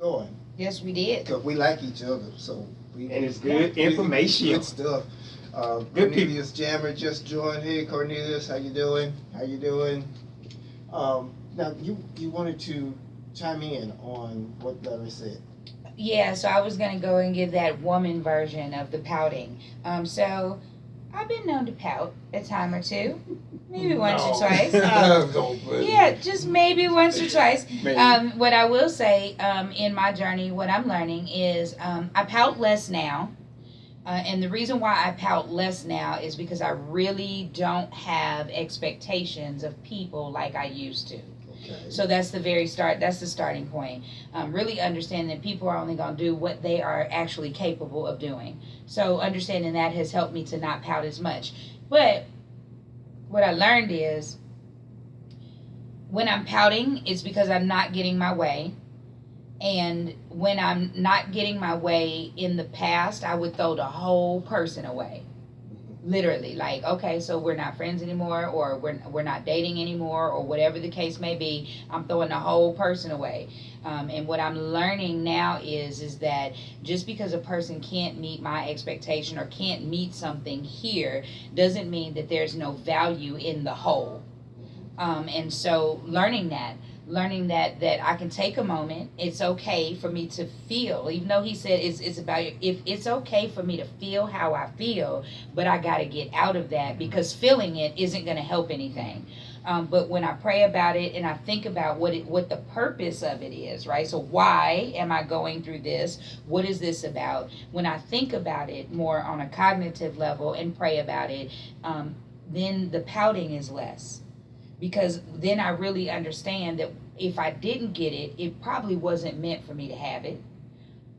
going. Yes, we did. Because we like each other, so we And it's good information. Good stuff. Good people. Cornelius Jammer just joined. Hey, Cornelius, how you doing? How you doing? Now you wanted to chime in on what Larry said. Yeah, so I was going to go and give that woman version of the pouting. So I've been known to pout a time or two, maybe once or twice. Yeah, just maybe once or twice. What I will say in my journey, what I'm learning is I pout less now. And the reason why I pout less now is because I really don't have expectations of people like I used to. Okay. So that's the very start. That's the starting point. Really understanding that people are only going to do what they are actually capable of doing. So understanding that has helped me to not pout as much. But what I learned is when I'm pouting, it's because I'm not getting my way. And when I'm not getting my way in the past, I would throw the whole person away. Literally, like, okay, so we're not friends anymore, or we're not dating anymore, or whatever the case may be. I'm throwing the whole person away. And what I'm learning now is that just because a person can't meet my expectation or can't meet something here doesn't mean that there's no value in the whole. And so learning that I can take a moment. It's okay for me to feel, even though he said it's about, if it's okay for me to feel how I feel, but I got to get out of that, because feeling it isn't going to help anything. But when I pray about it and I think about what the purpose of it is, right? So why am I going through this? What is this about? When I think about it more on a cognitive level and pray about it, then the pouting is less. Because then I really understand that if I didn't get it, it probably wasn't meant for me to have it,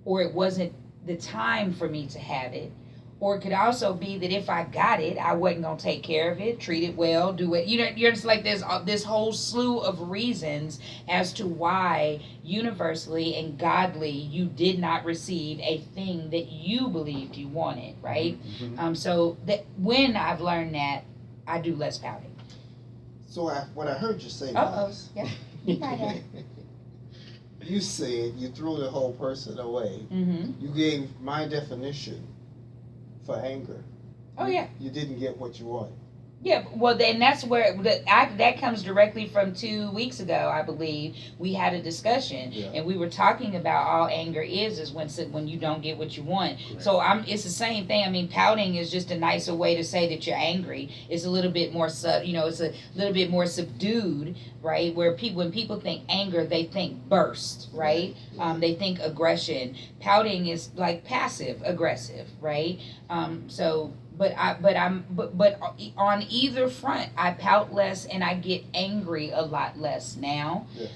or it wasn't the time for me to have it, or it could also be that if I got it, I wasn't going to take care of it, treat it well, do it. You're just like, there's this whole slew of reasons as to why universally and godly you did not receive a thing that you believed you wanted, right? Mm-hmm. So that when I've learned that, I do less pouting. So what I heard you say was, yeah. You said you threw the whole person away. Mm-hmm. You gave my definition for anger. Oh, yeah. You didn't get what you wanted. Yeah, well, then that's where that comes directly from 2 weeks ago, I believe. We had a discussion, and we were talking about all anger is when you don't get what you want. Correct. So it's the same thing. I mean, pouting is just a nicer way to say that you're angry. It's a little bit more it's a little bit more subdued, right? Where when people think anger, they think burst, right? They think aggression. Pouting is like passive aggressive, right? But on either front, I pout less and I get angry a lot less now. Yes.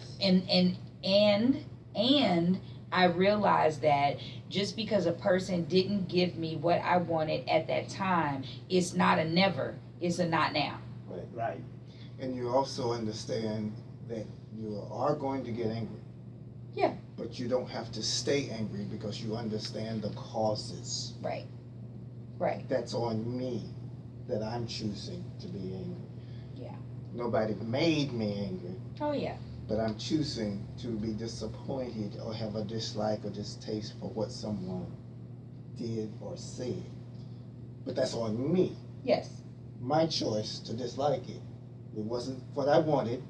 And I realize that just because a person didn't give me what I wanted at that time, it's not a never, it's a not now. Right. And you also understand that you are going to get angry. Yeah. But you don't have to stay angry because you understand the causes. Right. That's on me, that I'm choosing to be angry. Yeah. Nobody made me angry. Oh, yeah. But I'm choosing to be disappointed or have a dislike or distaste for what someone did or said. But that's on me. Yes. My choice to dislike it. It wasn't what I wanted.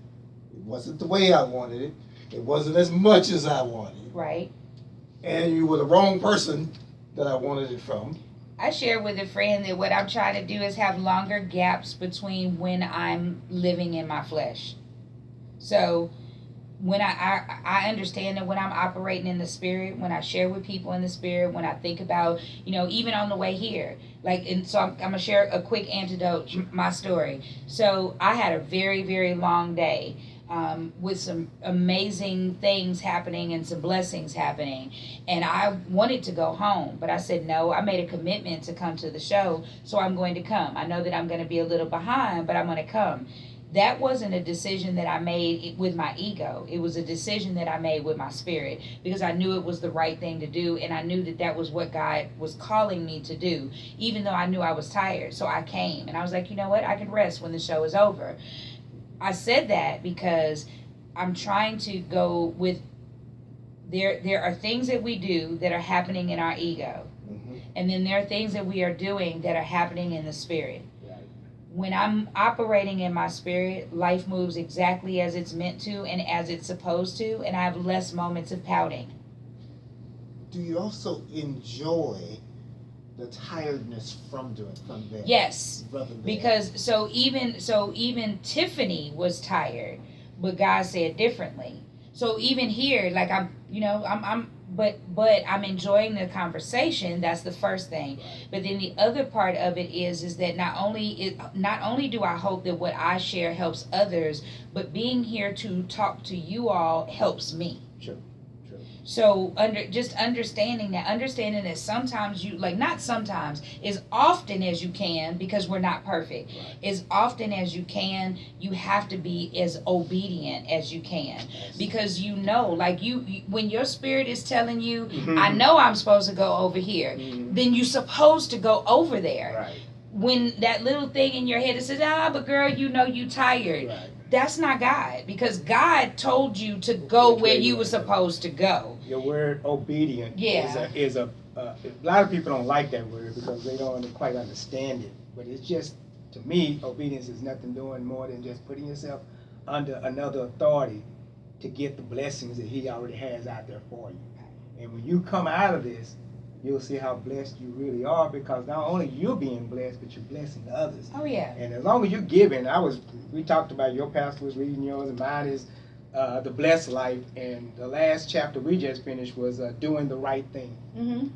It wasn't the way I wanted it. It wasn't as much as I wanted. Right. And you were the wrong person that I wanted it from. I shared with a friend that what I'm trying to do is have longer gaps between when I'm living in my flesh. So when I understand that when I'm operating in the spirit, when I share with people in the spirit, when I think about, even on the way here, so I'm going to share a quick antidote, my story. So I had a very, very long day. With some amazing things happening and some blessings happening. And I wanted to go home, but I said, no, I made a commitment to come to the show, so I'm going to come. I know that I'm going to be a little behind, but I'm going to come. That wasn't a decision that I made with my ego. It was a decision that I made with my spirit, because I knew it was the right thing to do, and I knew that was what God was calling me to do, even though I knew I was tired. So I came, and I was like, you know what? I can rest when the show is over. I said that because I'm trying to go with There are things that we do that are happening in our ego. Mhm. And then there are things that we are doing that are happening in the spirit. Right. When I'm operating in my spirit, life moves exactly as it's meant to and as it's supposed to, and I have less moments of pouting. Do you also enjoy the tiredness from that? Yes, Rather than because so even Tiffany was tired, but God said differently. So even here, like I'm but I'm enjoying the conversation. That's the first thing. But then the other part of it is that not only do I hope that what I share helps others, but being here to talk to you all helps me. True. So understanding that sometimes you, like, not sometimes, as often as you can, because we're not perfect, Right. as often as you can, you have to be as obedient as you can, because like you when your spirit is telling you, Mhm. I know I'm supposed to go over here, Mhm. then you're supposed to go over there. Right. When that little thing in your head that says, but girl, you tired. Right. That's not God, because God told you to go Which where way you you were wanna go. supposed to go. Your word obedient Yeah. is a lot of people don't like that word because they don't quite understand it. But it's just, to me, obedience is nothing doing more than just putting yourself under another authority to get the blessings that he already has out there for you. And when you come out of this, you'll see how blessed you really are, because not only you're being blessed, but you're blessing others. Oh yeah. And as long as you're giving, we talked about, your pastor was reading yours, and mine is The Blessed Life, and the last chapter we just finished was doing the right thing. Mm-hmm.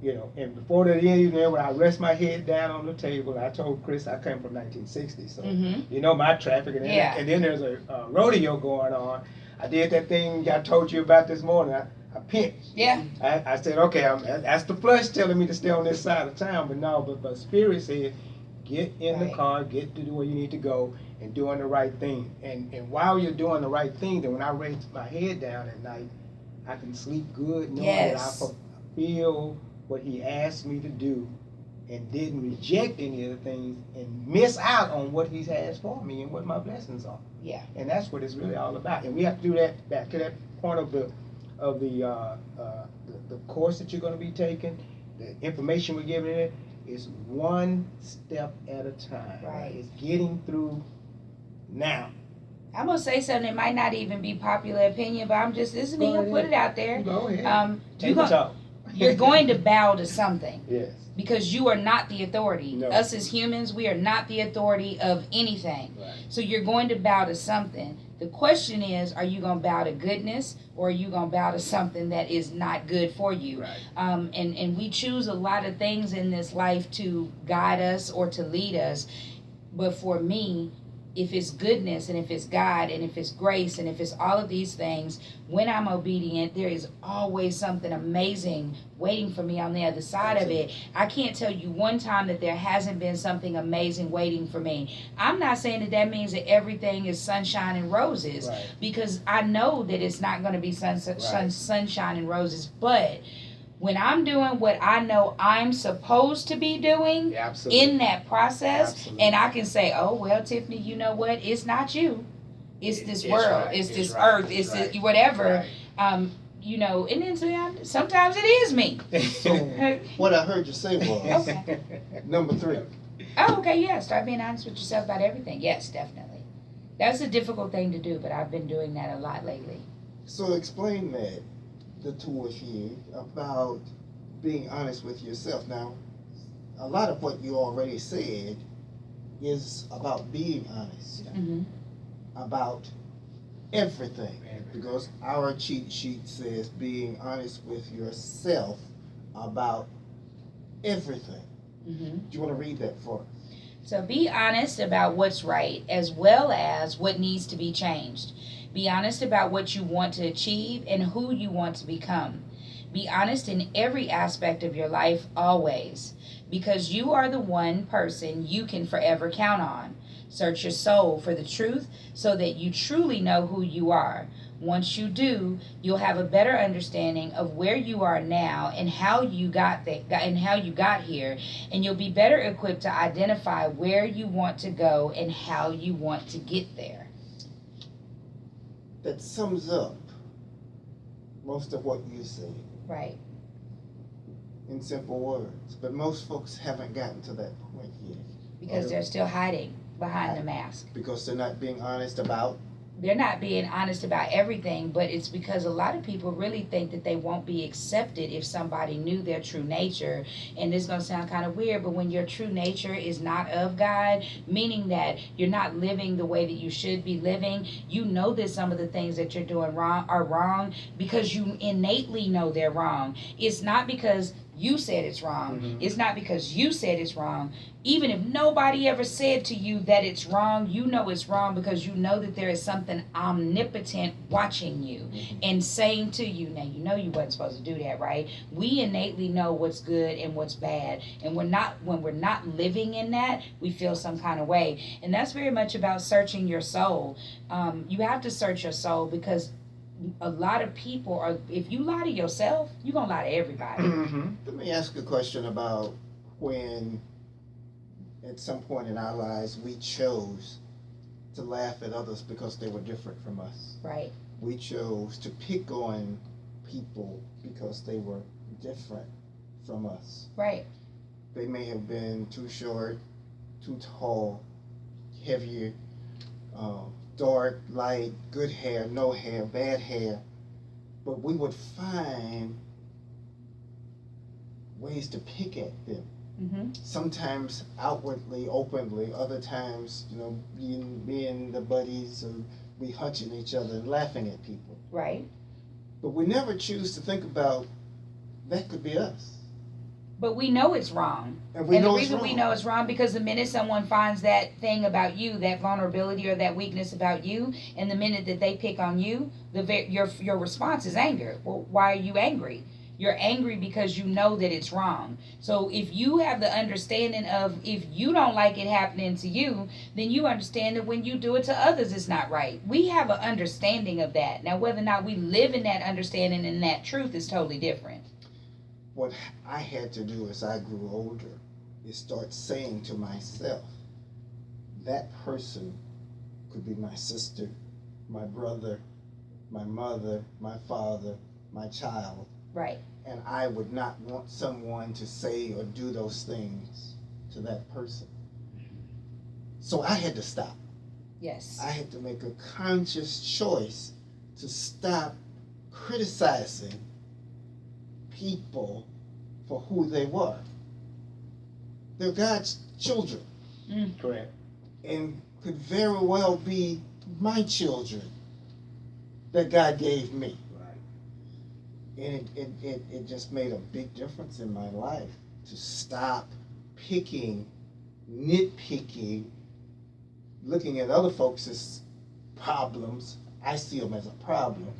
You know, and before the end, when I rest my head down on the table, I told Chris I came from 1960, so Mm-hmm. you know my traffic, and then, Yeah. and then there's a rodeo going on. I did that thing I told you about this morning. I pinched. Yeah. I said, okay, that's the flesh telling me to stay on this side of town, but no, but spirit said, get in the Right. car, get to where you need to go, and doing the right thing. And while you're doing the right thing, then when I raise my head down at night, I can sleep good, knowing that I Yes. fulfill what he asked me to do, and didn't reject any of the things and miss out on what he has for me and what my blessings are. Yeah. And that's what it's really all about. And we have to do that, back to that point of the course that you're going to be taking, the information we're giving it is one step at a time. Right. It's getting through now. I'm gonna say something that might not even be popular opinion, but I'm just listening Go and put ahead. it out there. Go ahead. You're Take the talk. going to bow to something. Yes. Because you are not the authority. No. Us as humans, we are not the authority of anything. Right. So you're going to bow to something. The question is, are you going to bow to goodness, or are you going to bow to something that is not good for you? Right. And we choose a lot of things in this life to guide us or to lead us. But for me, if it's goodness, and if it's God, and if it's grace, and if it's all of these things, when I'm obedient, there is always something amazing waiting for me on the other side of it. I can't tell you one time that there hasn't been something amazing waiting for me. I'm not saying that means that everything is sunshine and roses, Right. because I know that it's not going to be sunshine and roses, but when I'm doing what I know I'm supposed to be doing, Yeah, absolutely. in that process, Absolutely. and I can say, oh, well, Tiffany, you know what? It's not you. It's this It's world. right. It's this right. earth. It's right. this whatever. Right. And then sometimes it is me. So what I heard you say was Okay. number 3. Oh, okay, yeah. Start being honest with yourself about everything. Yes, definitely. That's a difficult thing to do, but I've been doing that a lot lately. So explain that, the two of you, about being honest with yourself. Now, a lot of what you already said is about being honest Mm-hmm. about everything, because our cheat sheet says being honest with yourself about everything. Mm-hmm. Do you want to read that for us? So be honest about what's right, as well as what needs to be changed. Be honest about what you want to achieve and who you want to become. Be honest in every aspect of your life, always, because you are the one person you can forever count on. Search your soul for the truth so that you truly know who you are. Once you do, you'll have a better understanding of where you are now and how you got here, and you'll be better equipped to identify where you want to go and how you want to get there. That sums up most of what you said Right. in simple words. But most folks haven't gotten to that point yet. Because they're still hiding behind the mask. Because they're not being honest about. They're not being honest about everything, but it's because a lot of people really think that they won't be accepted if somebody knew their true nature. And this is going to sound kind of weird, but when your true nature is not of God, meaning that you're not living the way that you should be living, you know that some of the things that you're doing wrong are wrong because you innately know they're wrong. It's not because you said it's wrong. Mm-hmm. It's not because you said it's wrong. Even if nobody ever said to you that it's wrong, you know it's wrong because you know that there is something omnipotent watching you and saying to you, now you know you wasn't supposed to do that, right? We innately know what's good and what's bad. And when we're not living in that, we feel some kind of way. And that's very much about searching your soul. You have to search your soul because a lot of people are, if you lie to yourself, you're going to lie to everybody. Mm-hmm. Let me ask a question about when at some point in our lives we chose to laugh at others because they were different from us. Right. We chose to pick on people because they were different from us. Right. They may have been too short, too tall, heavier, dark, light, good hair, no hair, bad hair. But we would find ways to pick at them. Mm-hmm. Sometimes outwardly, openly, other times, being the buddies or we hunching each other and laughing at people. Right. But we never choose to think about that could be us. But we know it's wrong. And the reason we know it's wrong because the minute someone finds that thing about you, that vulnerability or that weakness about you, and the minute that they pick on you, your response is anger. Well, why are you angry? You're angry because you know that it's wrong. So if you have the understanding of if you don't like it happening to you, then you understand that when you do it to others, it's not right. We have an understanding of that. Now, whether or not we live in that understanding and that truth is totally different. What I had to do as I grew older is start saying to myself, that person could be my sister, my brother, my mother, my father, my child. Right. And I would not want someone to say or do those things to that person. So I had to stop. Yes. I had to make a conscious choice to stop criticizing people for who they were. They're God's children. Correct. And could very well be my children that God gave me. And it just made a big difference in my life to stop picking, nitpicking, looking at other folks' problems. I see them as a problem.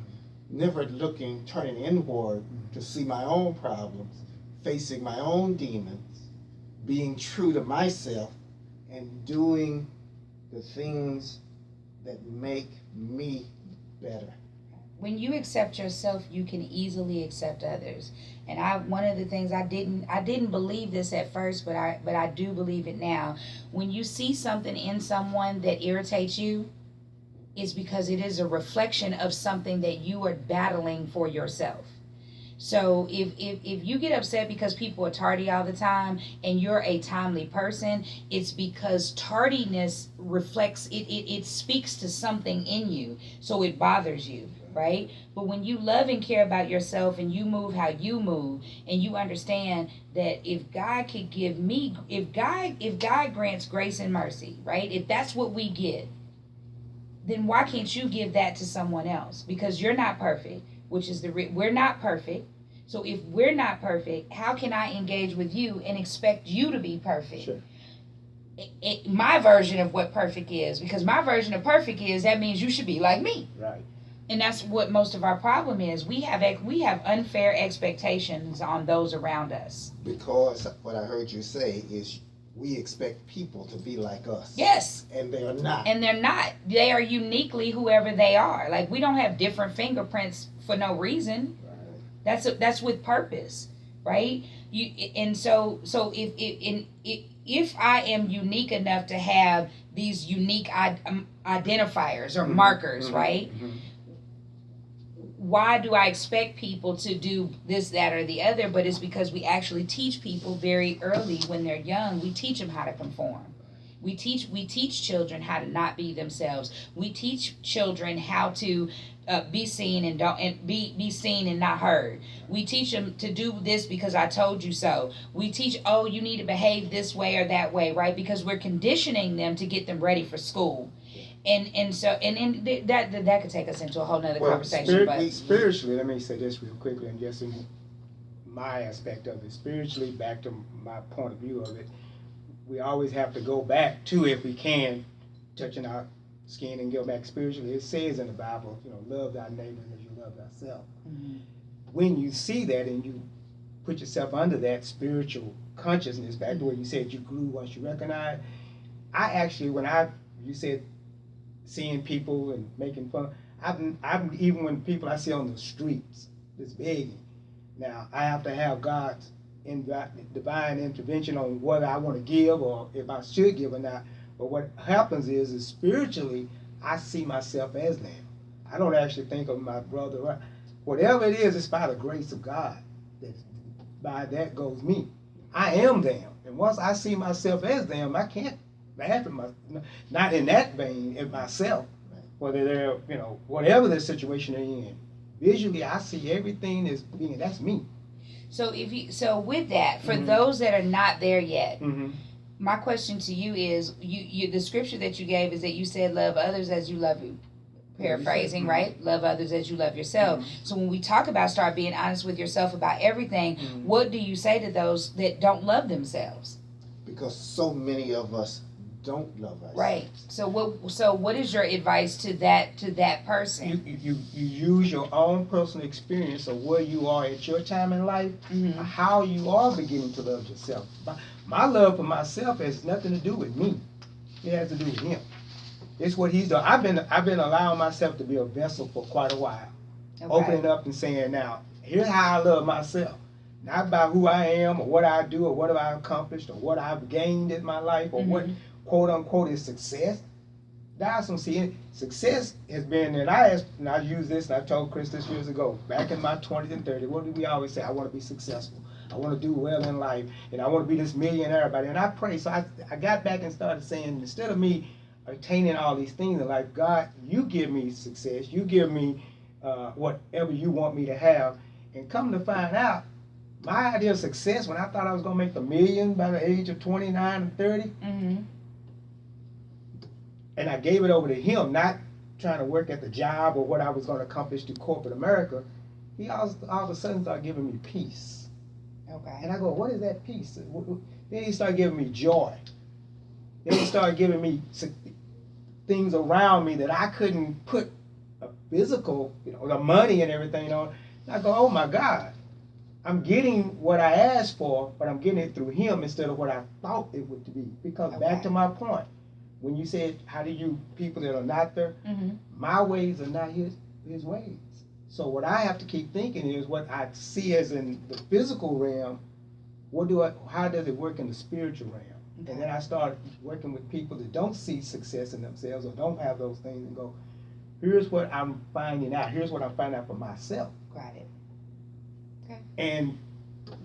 Never turning inward to see my own problems, facing my own demons, being true to myself, and doing the things that make me better. When you accept yourself, you can easily accept others. And one of the things I didn't believe this at first, but I do believe it now. When you see something in someone that irritates you, it's because it is a reflection of something that you are battling for yourself. So if you get upset because people are tardy all the time and you're a timely person, it's because tardiness reflects, it speaks to something in you. So it bothers you, right? But when you love and care about yourself and you move how you move and you understand that if God could give me, if God grants grace and mercy, right? If that's what we get, then why can't you give that to someone else? Because you're not perfect. Which is we're not perfect. So if we're not perfect, how can I engage with you and expect you to be perfect? Sure. My version of what perfect is, because my version of perfect is that means you should be like me. Right. And that's what most of our problem is. We have unfair expectations on those around us. Because what I heard you say is we expect people to be like us. Yes. And they are not. And they're not. They are uniquely whoever they are. Like, we don't have different fingerprints for no reason. Right. That's with purpose, right? So if I am unique enough to have these unique identifiers or markers, right? why do I expect people to do this, that, or the other? But it's because we actually teach people very early when they're young. We teach them how to conform. We teach children how to not be themselves. We teach children how to be seen and be seen and not heard. We teach them to do this because I told you so. We teach, oh, you need to behave this way or that way, right? Because we're conditioning them to get them ready for school. And that could take us into a whole nother conversation. But spiritually, let me say this real quickly, and just in my aspect of it, spiritually, back to my point of view of it, we always have to go back to, if we can, touching our skin and go back spiritually. It says in the Bible, love thy neighbor as you love thyself. Mm-hmm. When you see that and you put yourself under that spiritual consciousness, back to where you said you grew once you recognize, I actually, you said seeing people and making fun, I've even when people I see on the streets just begging, now I have to have God's divine intervention on whether I want to give or if I should give or not. But what happens is spiritually, I see myself as them. I don't actually think of my brother. Whatever it is, it's by the grace of God. By that goes me. I am them. And once I see myself as them, I can't laugh at not in that vein, at myself. Whether they're, whatever the situation they're in. Visually, I see everything as being, that's me. So with that, for those that are not there yet, my question to you is, the scripture that you gave is that you said love others as you love you. Paraphrasing, right? Love others as you love yourself. So when we talk about start being honest with yourself about everything, what do you say to those that don't love themselves? Because so many of us don't love ourselves. Right. So what is your advice to that person? You use your own personal experience of where you are at your time in life, how you are beginning to love yourself. My love for myself has nothing to do with me. It has to do with him. It's what he's done. I've been allowing myself to be a vessel for quite a while. Okay. Opening up and saying, now, here's how I love myself. Not by who I am or what I do or what have I accomplished or what I've gained in my life or what quote unquote is success. That's some success has been, and I used this and I told Chris this years ago, back in my 20s and 30s, what did we always say? I want to be successful. I want to do well in life, and I want to be this millionaire, everybody. And I pray. So I got back and started saying, instead of me attaining all these things in life, God, you give me success. You give me whatever you want me to have. And come to find out, my idea of success, when I thought I was going to make $1 million by the age of 29 and 30, and I gave it over to him, not trying to work at the job or what I was going to accomplish through corporate America, he all of a sudden started giving me peace. Okay. And I go, what is that peace? Then he started giving me joy. Then he started giving me things around me that I couldn't put a physical, the money and everything on. And I go, oh my God, I'm getting what I asked for, but I'm getting it through him instead of what I thought it would be. Because back to my point, when you said, how do you, people that are not there, my ways are not his ways. So what I have to keep thinking is what I see as in the physical realm, how does it work in the spiritual realm? Okay. And then I started working with people that don't see success in themselves or don't have those things and go, here's what I'm finding out. Here's what I'm finding out for myself. Got it. Okay. And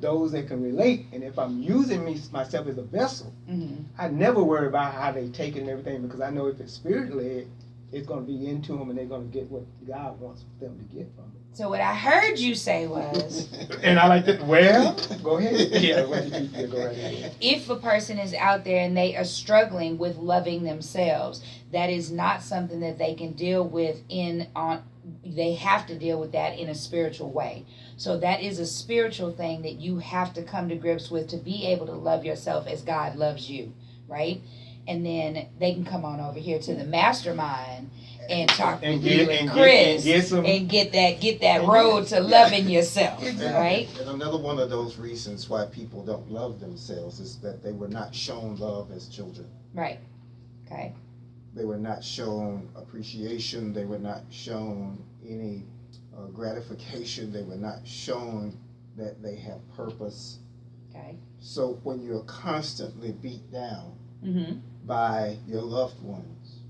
those that can relate, and if I'm using myself as a vessel, I never worry about how they take it and everything, because I know if it's spirit-led, it's going to be into them and they're going to get what God wants them to get from it. So what I heard you say was... and I like that. Well, go ahead. Yeah, what did you say? Go right ahead. If a person is out there and they are struggling with loving themselves, that is not something that they can deal with they have to deal with that in a spiritual way. So that is a spiritual thing that you have to come to grips with to be able to love yourself as God loves you, right? And then they can come on over here to the mastermind and talk with you and Chris and get that road to loving yourself, right? And another one of those reasons why people don't love themselves is that they were not shown love as children. Right. Okay. They were not shown appreciation. They were not shown any gratification. They were not shown that they have purpose. Okay. So when you're constantly beat down by your loved ones,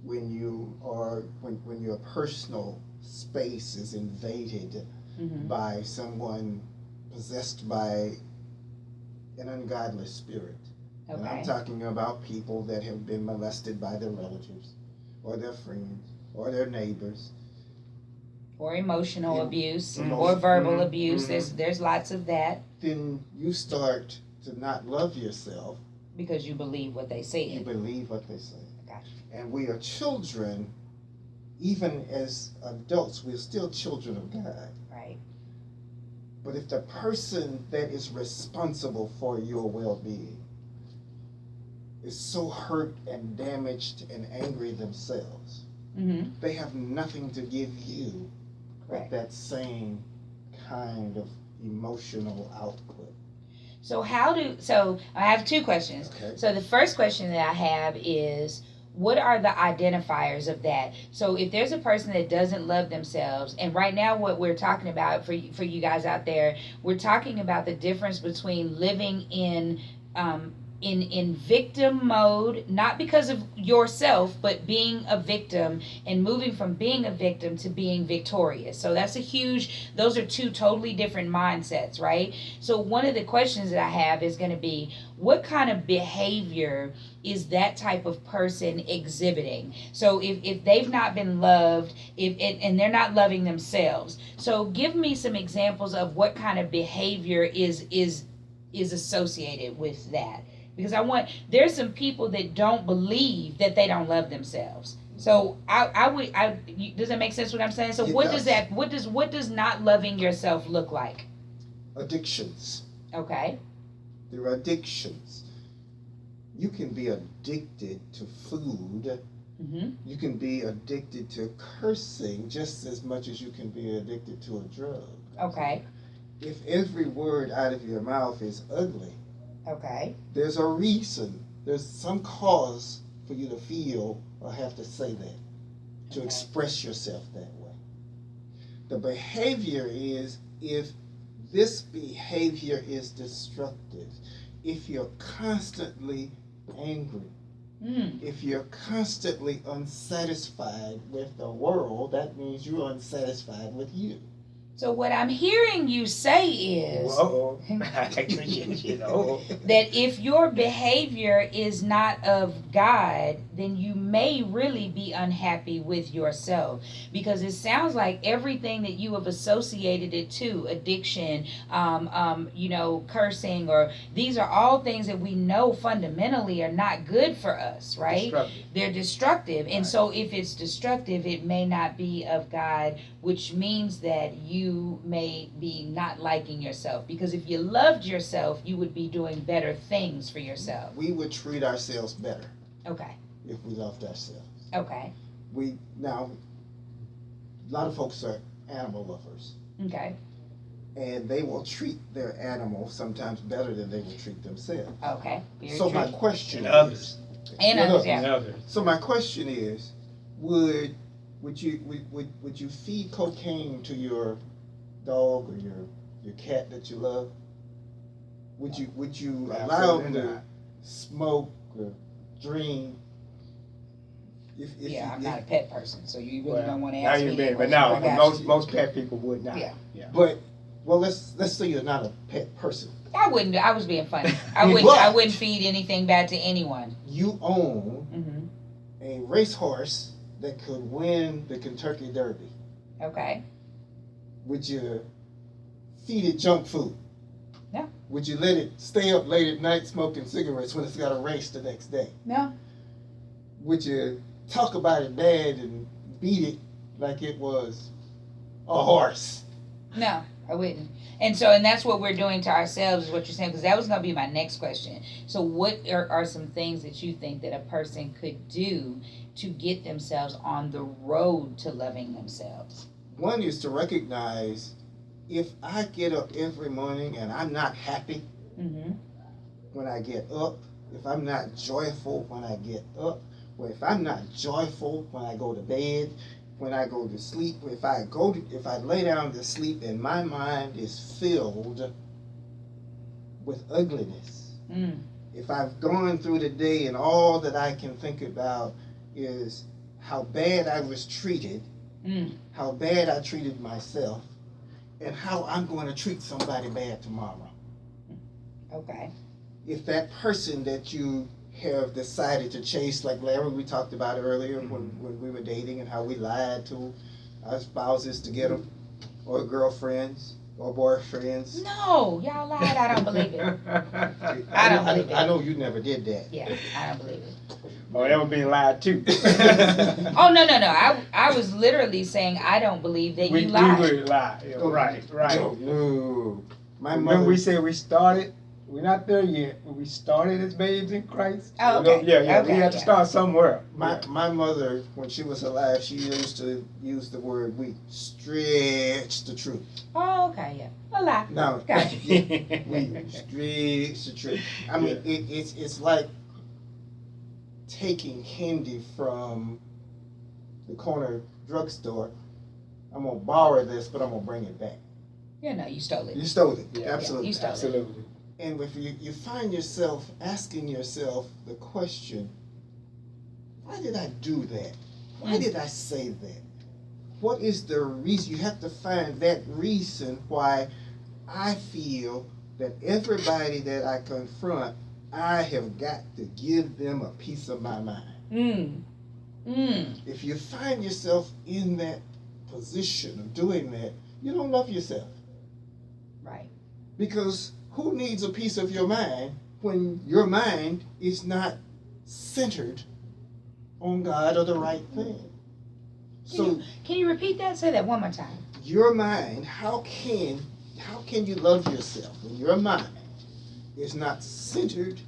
when your personal space is invaded Mm-hmm. by someone possessed by an ungodly spirit. And I'm Okay. talking about people that have been molested by their relatives or their friends or their neighbors. Or emotional Em- abuse emotion- or verbal mhm, abuse. mhm. There's lots of that Then you start to not love yourself. because you believe what they You said. believe what they say. Gotcha. And we are children, even as adults, we're still children of God. Right. But if the person that is responsible for your well-being is so hurt and damaged and angry themselves, Mm-hmm. they have nothing to give you but Correct. that same kind of emotional output. So I have two questions. Okay. So the first question that I have is, what are the identifiers of that? So if there's a person that doesn't love themselves, and right now what we're talking about for you guys out there, we're talking about the difference between living in victim mode, not because of yourself, but being a victim and moving from being a victim to being victorious. So those are two totally different mindsets, right? So one of the questions that I have is going to be, what kind of behavior is that type of person exhibiting? So if they've not been loved, and they're not loving themselves, so give me some examples of what kind of behavior is associated with that. Because there's some people that don't believe that they don't love themselves. So does that make sense what I'm saying? So what does not loving yourself look like? Addictions. Okay. There are addictions. You can be addicted to food. Mm-hmm. You can be addicted to cursing just as much as you can be addicted to a drug. Okay. If every word out of your mouth is ugly, Okay. there's a reason. There's some cause for you to feel or have to say that, to Okay. express yourself that way. The behavior is, if this behavior is destructive, if you're constantly angry, if you're constantly unsatisfied with the world, that means you're unsatisfied with you. So what I'm hearing you say is that if your behavior is not of God, then you may really be unhappy with yourself, because it sounds like everything that you have associated it to, addiction, cursing, or these are all things that we know fundamentally are not good for us, right? Destructive. They're destructive. And Right. so if it's destructive, it may not be of God, which means that you may be not liking yourself. Because if you loved yourself, you would be doing better things for yourself. We would treat ourselves better Okay. if we loved ourselves. Okay. Now, a lot of folks are animal lovers, Okay. and they will treat their animal sometimes better than they will treat themselves. Okay. Very So true. my question And is, others. And and others, yeah. And others. So my question is, would you feed cocaine to your dog or your cat that you love? Would you allow them Absolutely to not. smoke or dream? I'm not a pet person, so you really don't want to Now ask you me. mean, that but question. no, I got you. most pet people would not. Yeah. But let's say you're not a pet person. I wouldn't. I was being funny. I But- wouldn't feed anything bad to anyone. You own Mm-hmm. a racehorse that could win the Kentucky Derby. Okay. Would you feed it junk food? No. Would you let it stay up late at night smoking cigarettes when it's got a race the next day? No. Would you talk about it bad and beat it like it was a horse? No, I wouldn't. And that's what we're doing to ourselves, is what you're saying, because that was going to be my next question. So what are some things that you think that a person could do to get themselves on the road to loving themselves? One is to recognize, if I get up every morning and I'm not happy Mm-hmm. when I get up, if I'm not joyful when I get up, or if I'm not joyful when I go to bed, when I go to sleep, if I lay down to sleep and my mind is filled with ugliness, if I've gone through the day and all that I can think about is how bad I was treated how bad I treated myself, and how I'm going to treat somebody bad tomorrow. Okay. If that person that you have decided to chase, like Larry, we talked about earlier when we were dating, and how we lied to our spouses to get them, or girlfriends, or boyfriends. No, y'all lied. I don't believe it. I don't believe it. I know you never did that. Yeah, I don't believe it. Oh, that was being lied to. Oh, no. I was literally saying I don't believe that you lied. We would lie. Yeah, right. No. My Remember mother. we said we started. We're not there yet, but we started as babes in Christ. Oh, okay. Yeah. Okay, We had to start somewhere. My mother, when she was alive, she used to use the word "we stretch the truth." Oh, okay, yeah. A lie. Now, Gotcha. we stretch the truth. I mean, it's like taking candy from the corner drugstore. I'm gonna borrow this, but I'm gonna bring it back. You stole it. You stole it. Yeah. Absolutely. You stole it. Absolutely. And if you find yourself asking yourself the question, why did I do that? Why did I say that? What is the reason? You have to find that reason why I feel that everybody that I confront, I have got to give them a piece of my mind. If you find yourself in that position of doing that, you don't love yourself. Right. Because who needs a piece of your mind when your mind is not centered on God or the right thing? Can you repeat that? Say that one more time. Your mind, how can you love yourself when your mind is not centered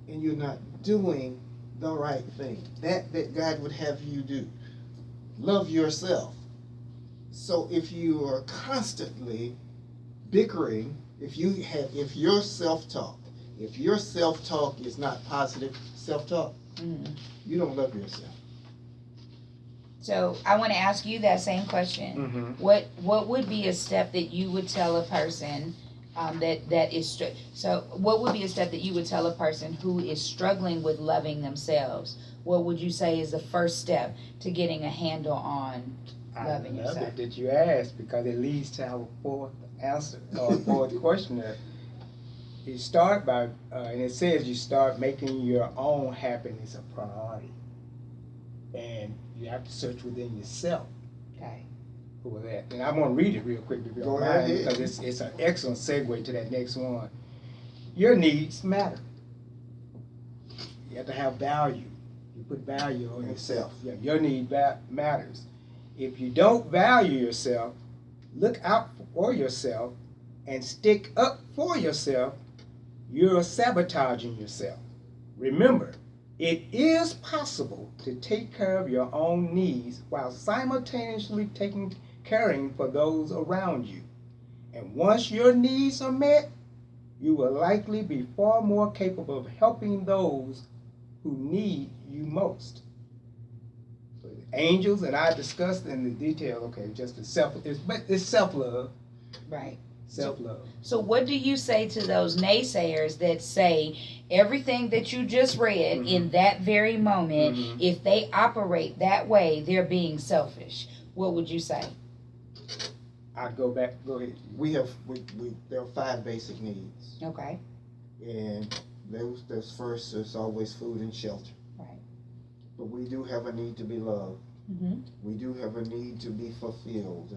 and you're not doing the right thing that God would have you do? Love yourself. So if you are constantly bickering, if your self-talk is not positive self-talk, you don't love yourself. So I want to ask you that same question. What would be a step that you would tell a person that is what would be a step that you would tell a person who is struggling with loving themselves? What would you say is the first step to getting a handle on loving yourself? I love it that you asked, because it leads to our fourth answer or fourth question. You start by, and it says you start making your own happiness a priority, and you have to search within yourself. Okay. For that, and I'm gonna read it real quick if you don't mind, because it's an excellent segue to that next one. Your needs matter. You have to have value. You put value on yourself. Yeah, your need matters. If you don't value yourself, look out for yourself, and stick up for yourself, you're sabotaging yourself. Remember, it is possible to take care of your own needs while simultaneously caring for those around you. And once your needs are met, you will likely be far more capable of helping those who need you most. So the angels, and I discussed in the detail, okay, just it's self-love. Right. Self-love. So what do you say to those naysayers that say everything that you just read in that very moment, if they operate that way, they're being selfish? What would you say? I'd go back. Go ahead. There are 5 basic needs. Okay. And those first is always food and shelter. Right. But we do have a need to be loved. We do have a need to be fulfilled.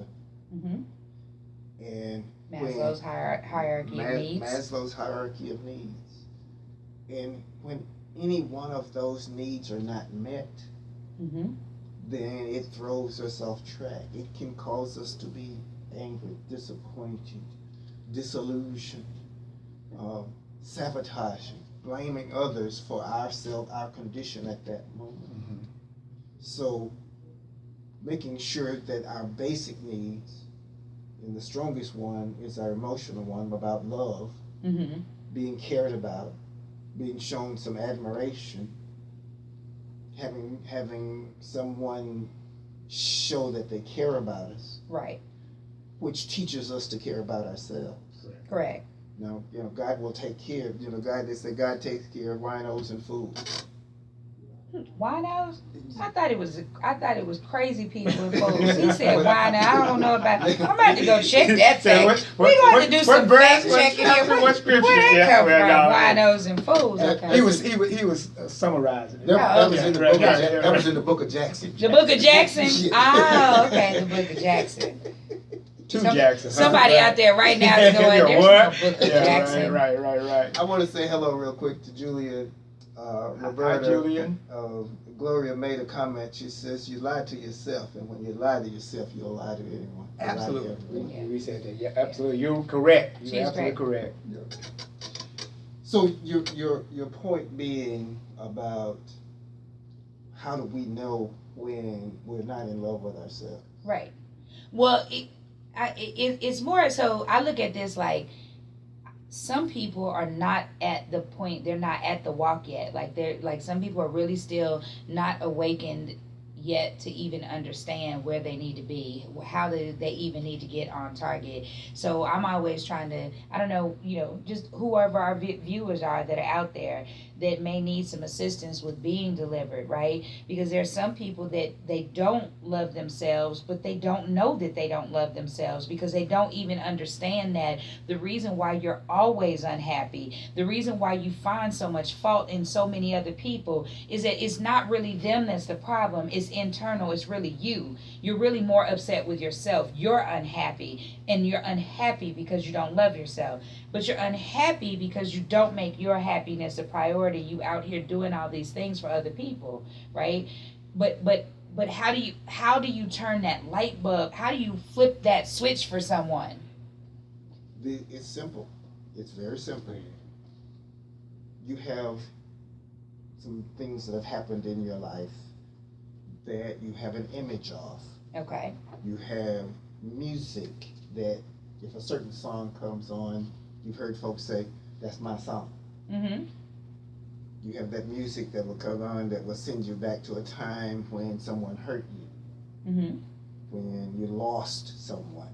And Maslow's hierarchy of needs. Maslow's hierarchy of needs. And when any one of those needs are not met, then it throws us off track. It can cause us to be angry, disappointed, disillusioned, sabotaging, blaming others for our condition at that moment. So making sure that our basic needs, and the strongest one is our emotional one about love, being cared about, being shown some admiration, having someone show that they care about us. Right. Which teaches us to care about ourselves. Correct. Now, God will take care. God, they say God takes care of rhinos and fools. Winos? I thought it was crazy people and folks. He said wino. I don't know about. I'm about to go check that fact. We're going to do some fact checking here. What scripture? Where that come from? Winos and fools. Okay. He was summarizing. That was in the book of Jackson. The book of Jackson. Oh, okay. The book of Jackson. Jackson. Somebody out there right now is going, there's no book of Jackson. Right. I want to say hello real quick to Julia. Roberta. Hi, Julian. Gloria made a comment. She says, you lie to yourself, and when you lie to yourself, you'll lie to anyone. Absolutely. Yeah. We said that. Yeah, absolutely. You're correct. You're She's absolutely correct. Yeah. So your point being about how do we know when we're not in love with ourselves? Right. Well, it's more so I look at this like some people are not at the point, they're not at the walk yet. Like some people are really still not awakened yet to even understand where they need to be, how they even need to get on target. So I'm always trying to, I don't know, just whoever our viewers are that are out there that may need some assistance with being delivered, right? Because there's some people that they don't love themselves, but they don't know that they don't love themselves because they don't even understand that the reason why you're always unhappy, the reason why you find so much fault in so many other people is that it's not really them that's the problem. It's internal. It's really you. You're really more upset with yourself. You're unhappy, and you're unhappy because you don't love yourself. But you're unhappy because you don't make your happiness a priority. You out here doing all these things for other people, right? But how do you turn that light bulb? How do you flip that switch for someone? It's simple. It's very simple. You have some things that have happened in your life that you have an image of. Okay. You have music that if a certain song comes on, you've heard folks say, that's my song. Mm-hmm. You have that music that will come on that will send you back to a time when someone hurt you, Mm-hmm. when you lost someone,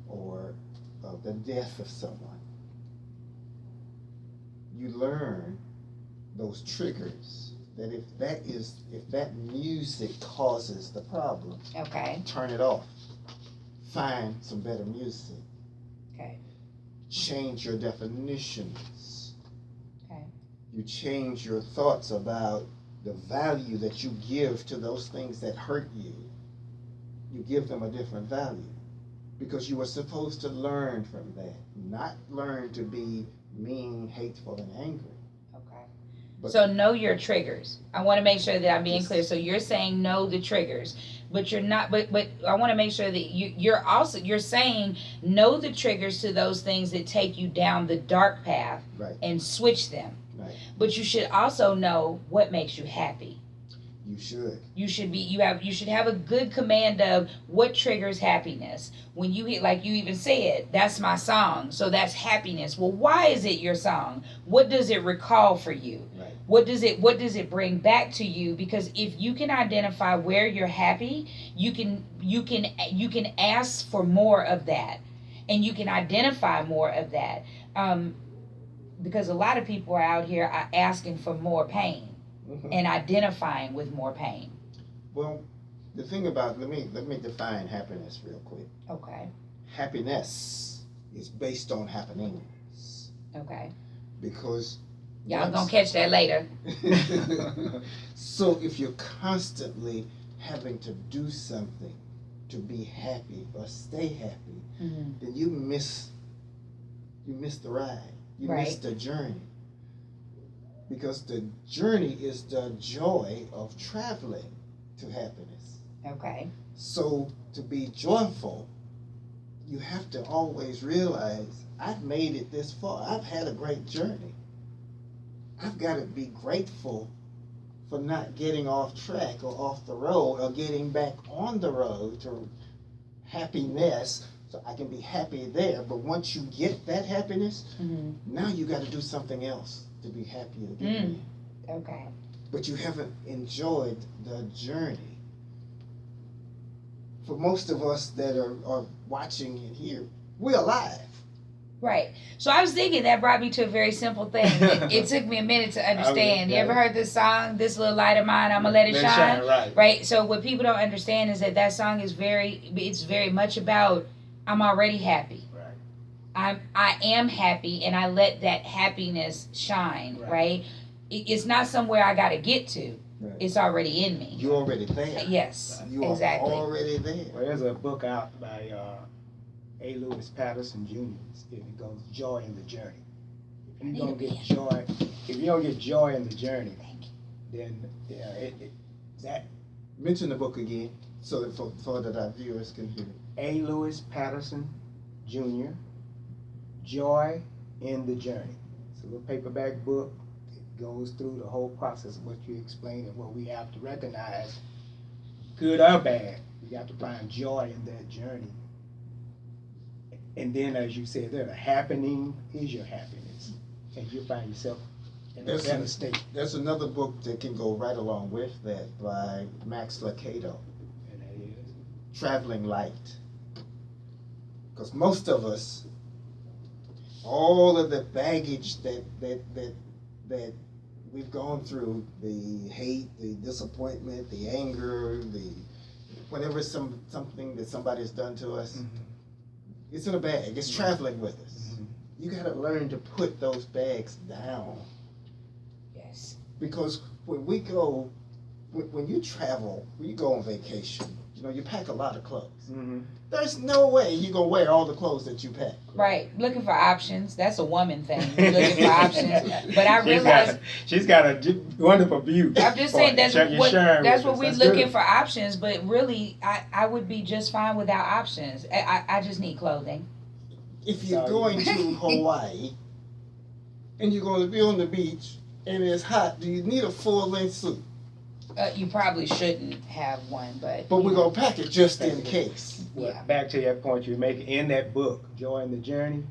or the death of someone. You learn those triggers that if that music causes the problem, Okay. turn it off. Find some better music. Okay. Change your definitions. Okay. You change your thoughts about the value that you give to those things that hurt you. You give them a different value because you were supposed to learn from that, not learn to be mean, hateful, and angry. Okay. But So know your triggers. I want to make sure that I'm being clear. So you're saying know the triggers, but you're not. But I want to make sure that you're saying know the triggers to those things that take you down the dark path, right, and switch them. right. But you should also know what makes you happy. You should. You should have a good command of what triggers happiness. When you hit, like you even said, that's my song, so that's happiness. Well, why is it your song? What does it recall for you? Right. What does it bring back to you? Because if you can identify where you're happy, you can ask for more of that, and you can identify more of that. Because a lot of people are out here are asking for more pain. Mm-hmm. And identifying with more pain. Well, the thing about let me define happiness real quick. Okay. Happiness is based on happenings. Okay. Because Y'all gonna catch that later. So if you're constantly having to do something to be happy or stay happy, Mm-hmm. then you miss the ride. You Right. miss the journey. Because the journey is the joy of traveling to happiness. Okay. So to be joyful, you have to always realize, I've made it this far. I've had a great journey. I've got to be grateful for not getting off track or off the road or getting back on the road to happiness so I can be happy there. But once you get that happiness, Mm-hmm. now you got to do something else to be happy again. Okay. But you haven't enjoyed the journey. For most of us that are watching it here, we're alive. Right. So I was thinking that brought me to a very simple thing. It took me a minute to understand. You ever heard this song, "This Little Light of Mine, I'ma Let It Shine"? Right. So what people don't understand is that song is it's very much about I'm already happy. Right. I am happy, and I let that happiness shine. Right. It's not somewhere I got to get to. Right. It's already in me. You're already there. Yes. You are exactly. already there. Well, there's a book out by A. Lewis Patterson Jr. It goes "Joy in the Journey." If you don't get joy, in the journey, then that. Mention the book again, so that for that our viewers can hear it. A. Lewis Patterson Jr. "Joy in the Journey." It's a little paperback book. It goes through the whole process of what you explained and what we have to recognize, good or bad. We have to find joy in that journey. And then, as you said, the happening is your happiness, and you find yourself in a better state. There's another book that can go right along with that by Max Lucado, And that is "Traveling Light." Because most of us, all of the baggage that we've gone through, the hate, the disappointment, the anger, the whatever something that somebody's done to us. It's in a bag. It's traveling with us. You got to learn to put those bags down. Yes. Because when you travel, when you go on vacation, you pack a lot of clothes. There's no way you're going to wear all the clothes that you pack. Right. Looking for options. That's a woman thing. Looking for options. But I realize she's got a wonderful view. I'm just saying that's what we're looking for options. But really, I would be just fine without options. I just need clothing. If you're going to Hawaii and you're going to be on the beach and it's hot, do you need a full-length suit? You probably shouldn't have one, but we're going to pack it just in case. Well, back to that point you're making in that book, "Joy in the Journey,"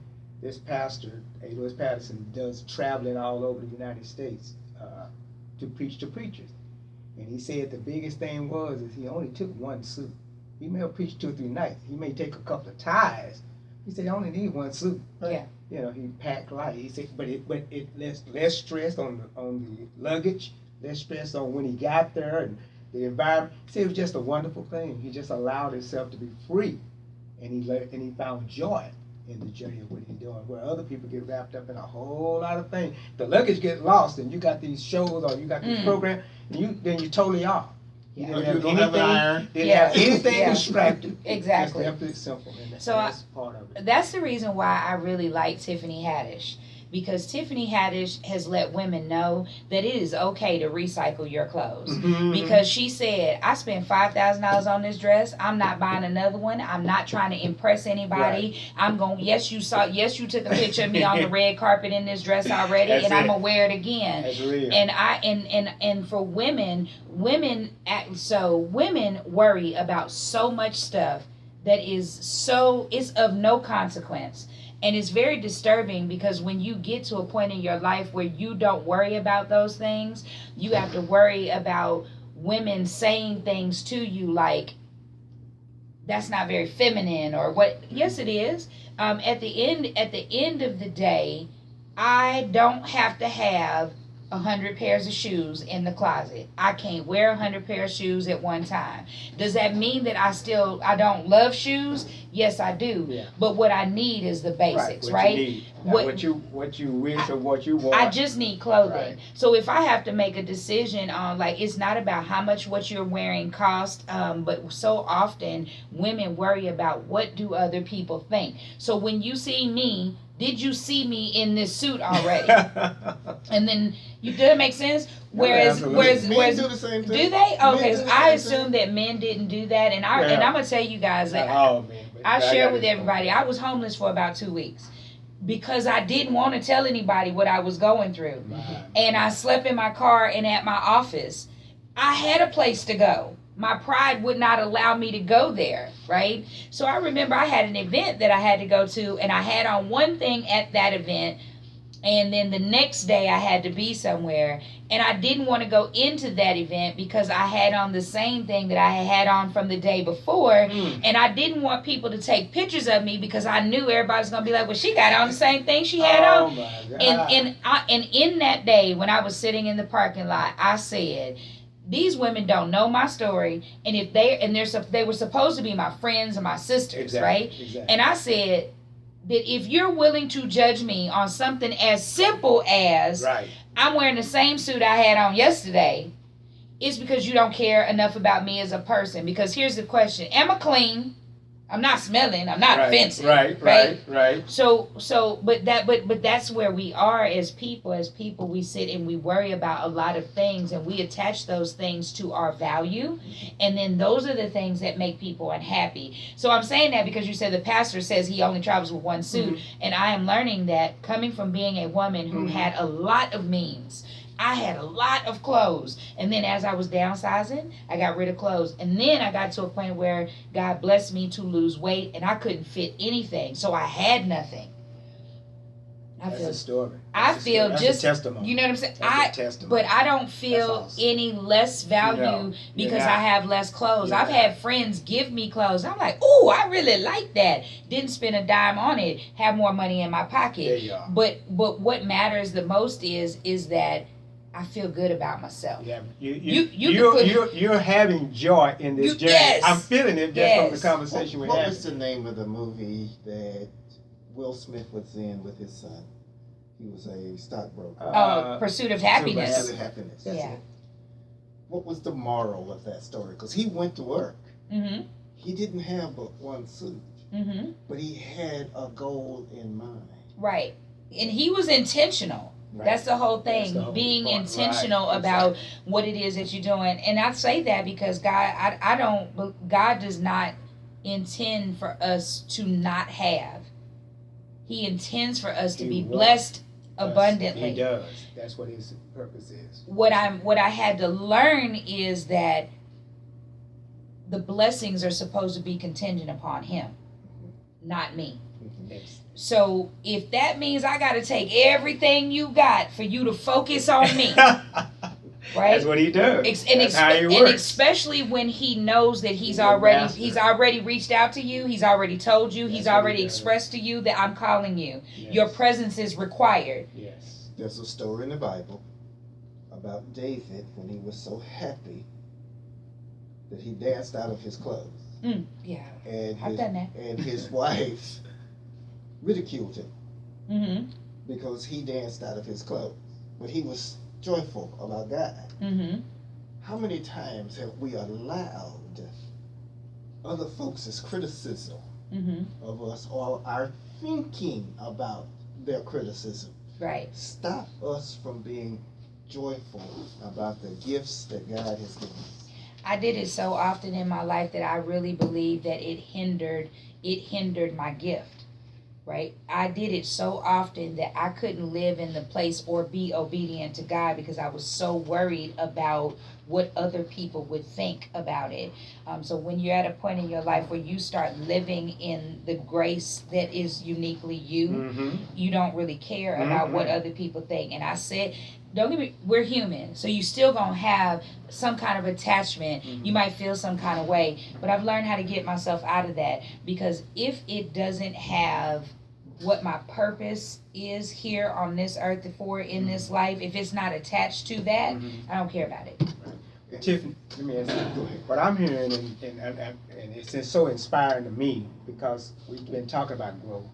this pastor, A. Lewis Patterson, does traveling all over the United States to preach to preachers. And he said the biggest thing is he only took one suit. He may have preached 2 or 3 nights. He may take a couple of ties. He said, "I only need one suit." Yeah. He packed light. He said, but it less stress on the luggage, less stress on when he got there and the environment. He said it was just a wonderful thing. He just allowed himself to be free, and he found joy in the journey of what he's doing. Where other people get wrapped up in a whole lot of things. The luggage gets lost, and you got these shows or you got this program, and then you totally off. You didn't have anything distracted. Exactly. Just kept it simple. And that's part of it. That's the reason why I really like Tiffany Haddish. Because Tiffany Haddish has let women know that it is okay to recycle your clothes. Because she said, I spent $5,000 on this dress. I'm not buying another one. I'm not trying to impress anybody. Right. I'm going, yes, you took a picture of me on the red carpet in this dress already, and I'm going to wear it again. That's real. And for women worry about so much stuff that is of no consequence. And it's very disturbing because when you get to a point in your life where you don't worry about those things, you have to worry about women saying things to you like, that's not very feminine or what. Yes, it is. At the end of the day, I don't have to have 100 pairs of shoes in the closet. I can't wear 100 pairs of shoes at one time. Does that mean that I don't love shoes? Yes, I do. Yeah. But what I need is the basics, right? What you wish or what you want. I just need clothing. Right. So if I have to make a decision on, it's not about how much what you're wearing cost, but so often women worry about what do other people think. So when you see me, did you see me in this suit already? And then does that make sense? Whereas men do the same thing. Do they? Okay, so I assume that men didn't do that, and I'm gonna tell you guys that I share with everybody. I was homeless for about 2 weeks because I didn't want to tell anybody what I was going through, and I slept in my car and at my office. I had a place to go. My pride would not allow me to go there, right? So I remember I had an event that I had to go to, and I had on one thing at that event, And then the next day I had to be somewhere, and I didn't want to go into that event because I had on the same thing that I had on from the day before, and I didn't want people to take pictures of me because I knew everybody's gonna be like, well, she got on the same thing she had on. My God. And in that day when I was sitting in the parking lot, I said, these women don't know my story, and if they were supposed to be my friends and my sisters, right? Exactly. And I said that if you're willing to judge me on something as simple as I'm wearing the same suit I had on yesterday, it's because you don't care enough about me as a person. Because here's the question: am I clean? I'm not smelling. I'm not offensive. Right. So, but that's where we are as people. As people, we sit and we worry about a lot of things, and we attach those things to our value, and then those are the things that make people unhappy. So I'm saying that because you said the pastor says he only travels with one suit, and I am learning that coming from being a woman who had a lot of means. I had a lot of clothes, and then as I was downsizing, I got rid of clothes, and then I got to a point where God blessed me to lose weight, and I couldn't fit anything, so I had nothing. That's a story. That's a testimony. You know what I'm saying? But I don't feel any less value because I have less clothes. I've had friends give me clothes. I'm like, oh, I really like that. Didn't spend a dime on it. Have more money in my pocket. There you are. But what matters the most is that I feel good about myself. Yeah, you're having joy in this journey. Yes. I'm feeling it just from the conversation we're having. What was the name of the movie that Will Smith was in with his son? He was a stockbroker. Pursuit of Happiness. Pursuit of Happiness. Yeah. What was the moral of that story? Because he went to work. Mm-hmm. He didn't have but one suit. Mm-hmm. But he had a goal in mind. Right. And he was intentional. Right. That's the whole thing, being intentional about what it is that you're doing. And I say that because God does not intend for us to not have. He intends for us to be blessed abundantly. He does. That's what his purpose is. What I had to learn is that the blessings are supposed to be contingent upon him, not me. Yes. So if that means I got to take everything you got for you to focus on me, right? That's what he does. That's how he works. And especially when he knows that he's already reached out to you, he's already told you, he's already expressed to you that I'm calling you. Yes. Your presence is required. Yes. There's a story in the Bible about David when he was so happy that he danced out of his clothes. Yeah, and I've done that. And his wife ridiculed him mm-hmm. because he danced out of his clothes, but he was joyful about God. Mm-hmm. How many times have we allowed other folks' criticism mm-hmm. of us or our thinking about their criticism stop us from being joyful about the gifts that God has given us? I did it so often in my life that I really believe that it hindered my gift. Right? I did it so often that I couldn't live in the place or be obedient to God because I was so worried about what other people would think about it. So when you're at a point in your life where you start living in the grace that is uniquely you, mm-hmm. you don't really care about what other people think. And I said, don't get me, we're human, so you still gonna have some kind of attachment. You might feel some kind of way, but I've learned how to get myself out of that, because if it doesn't have what my purpose is here on this earth for in this life, if it's not attached to that, I don't care about it. Tiffany, let me ask you, what I'm hearing, and it's just so inspiring to me, because we've been talking about growth.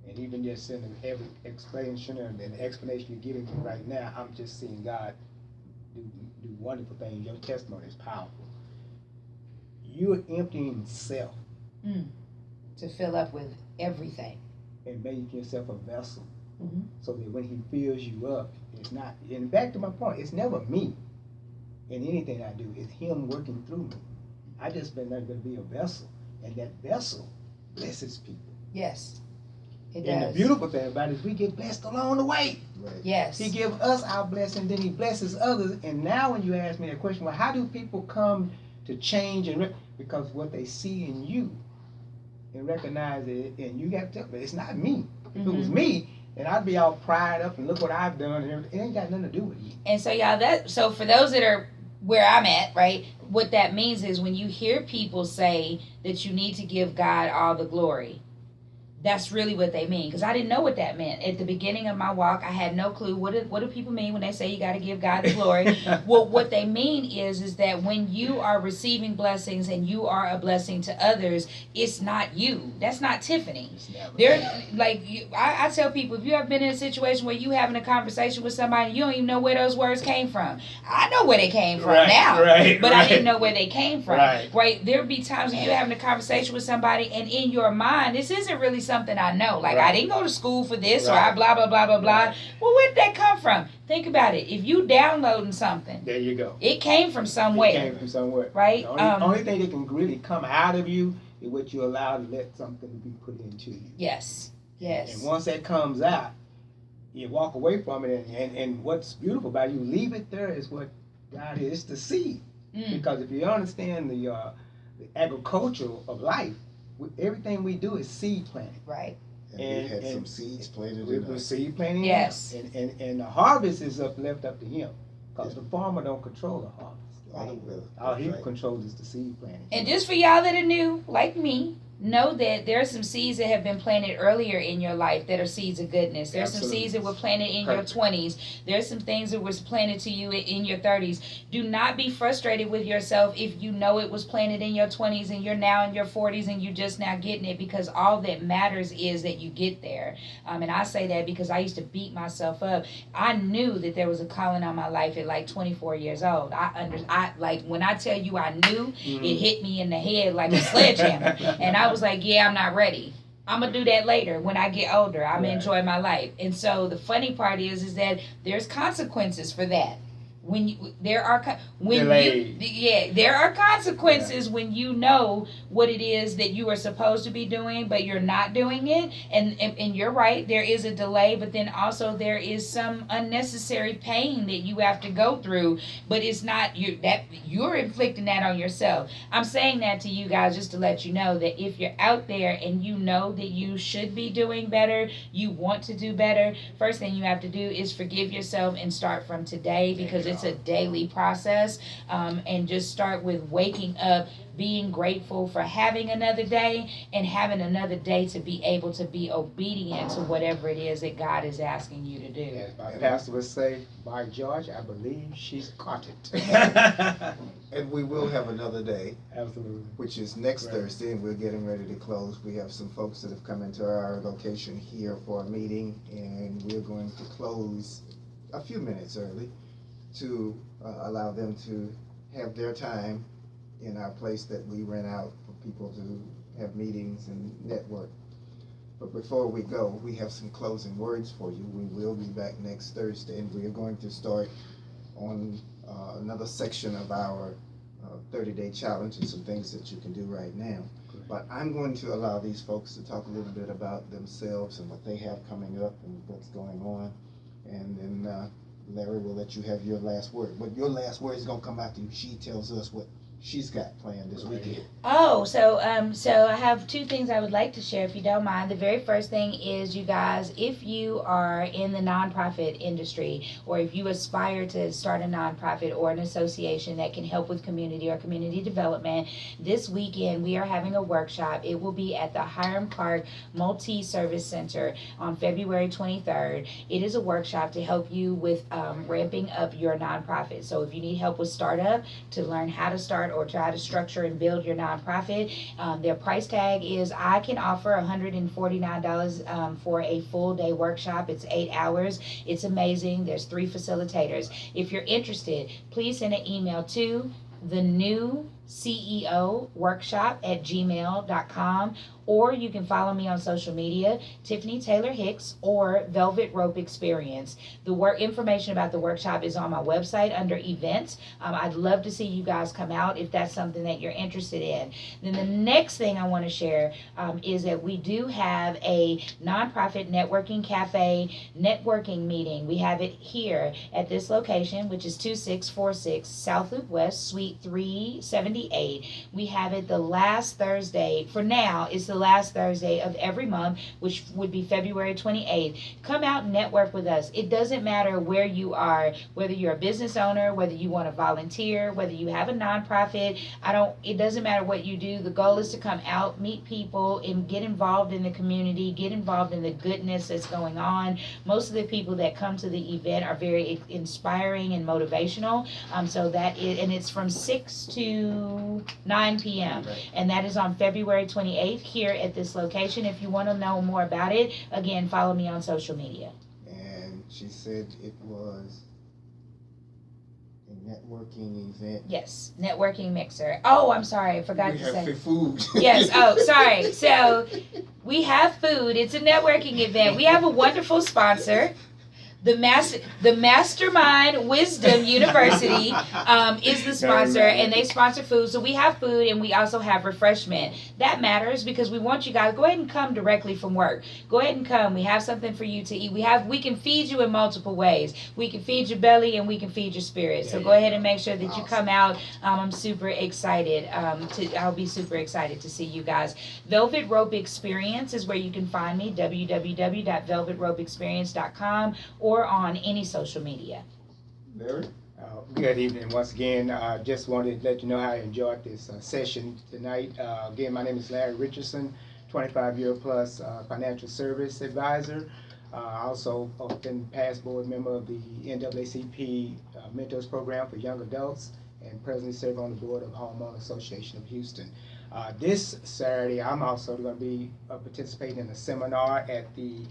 And even just in every explanation and the explanation you're giving me right now, I'm just seeing God do wonderful things. Your testimony is powerful. You're emptying self to fill up with everything and make yourself a vessel, so that when He fills you up, it's not. And back to my point, it's never me in anything I do. It's Him working through me. I just been there to be a vessel, and that vessel blesses people. Yes. And the beautiful thing about it is we get blessed along the way. Right. Yes. He gives us our blessing, then He blesses others. And now when you ask me that question, well, how do people come to change? Because what they see in you and recognize it, and you have to, but it's not me. If it was me, And I'd be all pried up and look what I've done and everything. It ain't got nothing to do with you. And so y'all, so for those that are where I'm at, right, what that means is when you hear people say that you need to give God all the glory, that's really what they mean. Because I didn't know what that meant. At the beginning of my walk, I had no clue. What do people mean when they say you got to give God the glory? Well, what they mean is that when you are receiving blessings and you are a blessing to others, it's not you. That's not Tiffany. They're like, I tell people, if you have been in a situation where you having a conversation with somebody, you don't even know where those words came from. I know where they came from now, but I didn't know where they came from. Right? There'll be times when you're having a conversation with somebody, and in your mind, this isn't really something I know. Like, I didn't go to school for this, or I blah, blah, blah, blah, blah. Well, where did that come from? Think about it. If you downloading something, there you go. It came from somewhere. It came from somewhere. Right? The only thing that can really come out of you is what you allow to let something be put into you. Yes. And once that comes out, you walk away from it. And what's beautiful about it, you leave it there is what God is to see. Because if you understand the agriculture of life, everything we do is seed planting. Right. And we had some seeds planted in us. Seed planting. Yes. And the harvest is left up to him. Because the farmer don't control the harvest. All he controls is the seed planting. And just for y'all that are new, like me, know that there are some seeds that have been planted earlier in your life that are seeds of goodness. There's some seeds that were planted in your 20s. There's some things that was planted to you in your 30s. Do not be frustrated with yourself if you know it was planted in your 20s and you're now in your 40s and you're just now getting it, because all that matters is that you get there. And I say that because I used to beat myself up. I knew that there was a calling on my life at like 24 years old. I like when I tell you I knew, it hit me in the head like a sledgehammer. And I was like, yeah, I'm not ready. I'm going to do that later when I get older. I'm going to enjoy my life. And so the funny part is that there's consequences for that. There are consequences when you know what it is that you are supposed to be doing, but you're not doing it. And you're right, there is a delay, but then also there is some unnecessary pain that you have to go through. But it's not you're inflicting that on yourself. I'm saying that to you guys just to let you know that if you're out there and you know that you should be doing better, you want to do better, first thing you have to do is forgive yourself and start from today, because it's a daily process, and just start with waking up, being grateful for having another day, and having another day to be able to be obedient to whatever it is that God is asking you to do. As my pastor would say, by George, I believe she's caught it. And we will have another day. Absolutely. Which is next Thursday, and we're getting ready to close. We have some folks that have come into our location here for a meeting, and we're going to close a few minutes early to allow them to have their time in our place that we rent out for people to have meetings and network. But before we go, we have some closing words for you. We will be back next Thursday, and we are going to start on another section of our 30-day challenge and some things that you can do right now. But I'm going to allow these folks to talk a little bit about themselves and what they have coming up and what's going on. And then Larry will let you have your last word. But your last word is going to come after you. She tells us what she's got planned this weekend. Oh, so I have two things I would like to share, if you don't mind. The very first thing is, you guys, if you are in the nonprofit industry, or if you aspire to start a nonprofit or an association that can help with community or community development, this weekend we are having a workshop. It will be at the Hiram Clark Multi-Service Center on February 23rd. It is a workshop to help you with ramping up your nonprofit. So if you need help with startup, to learn how to start or try to structure and build your nonprofit, their price tag is, I can offer $149 for a full day workshop. It's 8 hours. It's amazing. There's 3 facilitators. If you're interested, please send an email to the new CEO workshop at gmail.com, or you can follow me on social media, Tiffany Taylor Hicks or Velvet Rope Experience. The information about the workshop is on my website under events. I'd love to see you guys come out if that's something that you're interested in. Then the next thing I want to share is that we do have a nonprofit networking cafe networking meeting. We have it here at this location, which is 2646 South Loop West, Suite 370. 78. We have it the last Thursday. For now, it's the last Thursday of every month, which would be February 28th. Come out and network with us. It doesn't matter where you are, whether you're a business owner, whether you want to volunteer, whether you have a nonprofit. It doesn't matter what you do. The goal is to come out, meet people, and get involved in the community, get involved in the goodness that's going on. Most of the people that come to the event are very inspiring and motivational. And it's from 6 to 9 p.m. Right. And that is on February 28th here at this location. If you want to know more about it, again, follow me on social media. And she said it was a networking event. Yes, networking mixer. Oh, I'm sorry, I forgot We to have say. food. Yes, oh, sorry. So we have food. It's a networking event. We have a wonderful sponsor. The Mastermind Wisdom University is the sponsor, and they sponsor food. So we have food, and we also have refreshment. That matters because we want you guys, go ahead and come directly from work. Go ahead and come. We have something for you to eat. We can feed you in multiple ways. We can feed your belly, and we can feed your spirit. So go ahead and make sure that you come out. I'm super excited. I'll be super excited to see you guys. Velvet Rope Experience is where you can find me, www.velvetropeexperience.com, or on any social media. Larry? Good evening once again. Just wanted to let you know how I enjoyed this session tonight. Again, my name is Larry Richardson, 25-year-plus financial service advisor. Also been past board member of the NAACP Mentors Program for Young Adults, and presently serve on the board of Homeowner Association of Houston. This Saturday, I'm also going to be participating in a seminar at the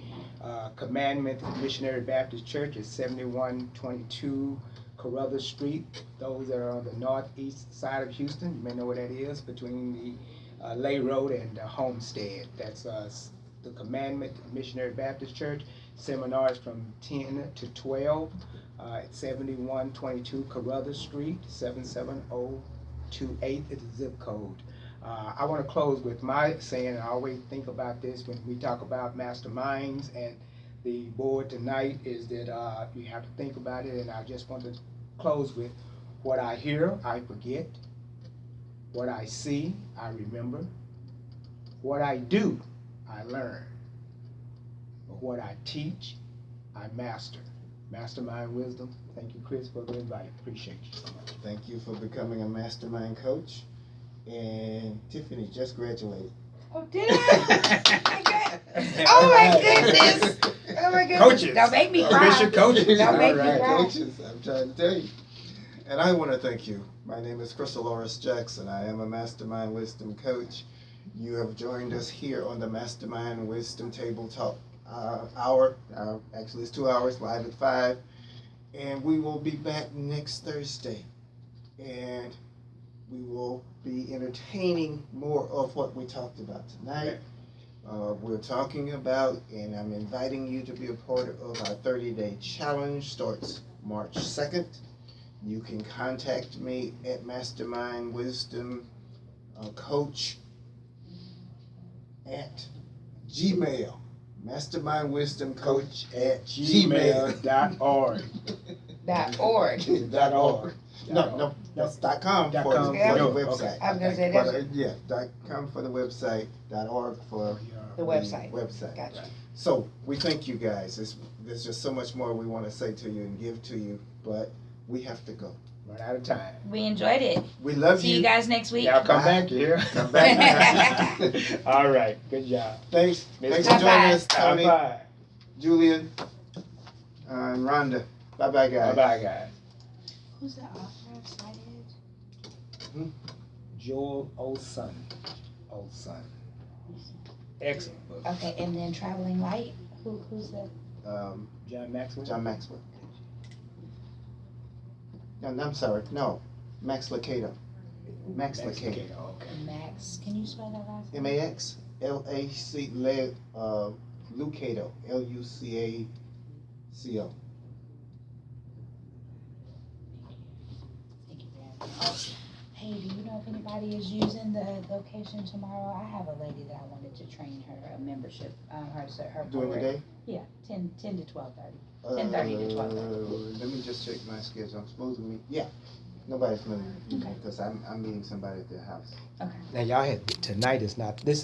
Commandment Missionary Baptist Church at 7122 Carruthers Street. Those that are on the northeast side of Houston, you may know where that is, between the Lay Road and Homestead. That's the Commandment Missionary Baptist Church. Seminars from 10 to 12 at 7122 Carruthers Street, 77028 is the zip code. I want to close with my saying, I always think about this when we talk about masterminds, and the board tonight is that you have to think about it, and I just want to close with what I hear, I forget. What I see, I remember. What I do, I learn. But what I teach, I master. Mastermind Wisdom. Thank you, Chris, for the invite. Appreciate you so much. Thank you for becoming a mastermind coach. And Tiffany just graduated. Oh, did I? Oh my goodness. Oh my goodness. Coaches. Don't make me cry. Official coaches. Don't make me All right, cry. coaches, I'm trying to tell you. And I want to thank you. My name is Crystal Loris Jackson. I am a Mastermind Wisdom coach. You have joined us here on the Mastermind Wisdom Table Talk hour. Actually, it's 2 hours, live at 5. And we will be back next Thursday. And we will be entertaining more of what we talked about tonight. We're talking about, and I'm inviting you to be a part of our 30-day challenge. Starts March 2nd. You can contact me at Mastermind Wisdom Coach at Gmail. Mastermind Wisdom Coach at gmail.org. .org. .org. No, that's .com for the website. I was going to say that. Yeah, .com for the website, .org for The website. Gotcha. So we thank you guys. There's just so much more we want to say to you and give to you, but we have to go. Run out of time. We enjoyed it. We love See you guys next week. Y'all come back here. Come back. All right. Good job. Thanks for Bye-bye. joining us, Tony, Bye-bye. Julian, and Rhonda. Bye-bye, guys. Bye-bye, guys. Who's the author of Sighted? Joel Olson. Excellent book. Okay, and then Traveling Light. Who's the? John Maxwell? John Maxwell. No, I'm sorry. No, Max Lucado. Max Lucado. Okay. Max. Can you spell that last name? MAX LAC Lucado. LUCACO. Thank you, Brad. Hey, do you know if anybody is using the location tomorrow? I have a lady that I wanted to train her a membership. Her During the day? Yeah, 10 to 12:30. 10:30 to 12:30. Let me just check my schedule. I'm supposed to meet. Yeah. Nobody's familiar, Okay. because I'm meeting somebody at their house. Okay. Now y'all had, tonight is not, this is